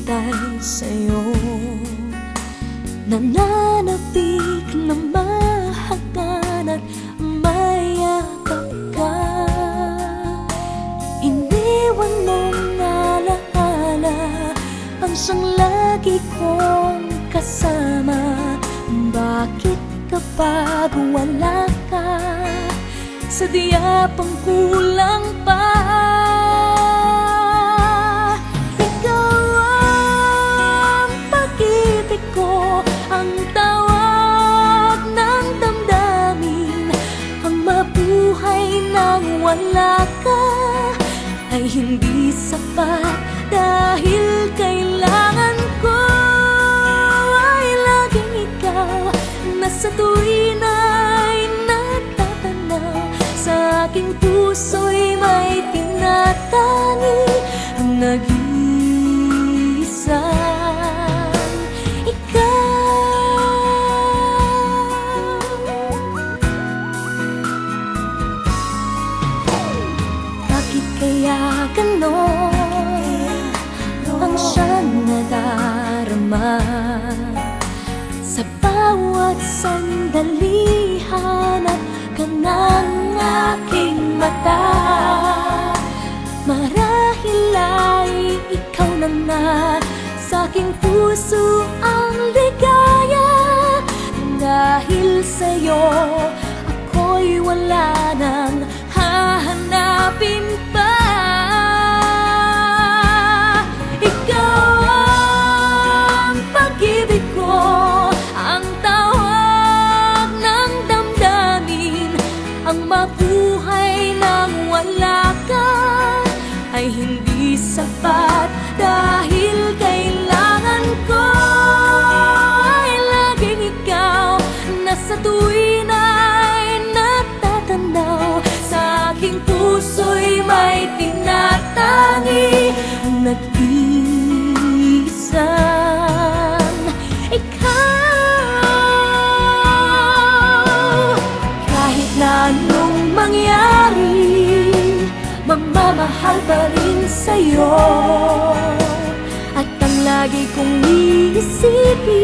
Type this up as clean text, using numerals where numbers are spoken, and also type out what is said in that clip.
naghihintay sa'yo. Nananapik na mahagan at mayakap ka. Iniwan mong alaala ang siyang lagi kong kasama. Bakit kapag wala ka, sadya pang kulang pa? Ikaw ang pag-ibig ko, ang tawag ng damdamin. Ang mabuhay nang wala ka ay hindi sapat, dahil kailangan ko ay laging ikaw na sa tuwin ay natatanaw. Sa aking puso'y may tinatangi ang nag-iisang ikaw. Bakit kaya ganon ang siyang nadarama? Sa bawat sandali hanap ka ng aking mata. Marahil ay ikaw na nga sa aking puso ang ligaya. Dahil sa'yo ako'y wala nang hahanapin pa. Ikaw ang pag-ibig ko, ang tawag ng damdamin. Ang mabuhay nang wala ka ay hindi sapat, dahil kailangan ko ay laging ikaw na sa tuwin ay natatanaw. Sa aking puso'y may tinatangi ang nag-iisang ikaw. Kahit na anong mangyari, mamamahal pa rin sa'yo. At ang lagi kong iisipin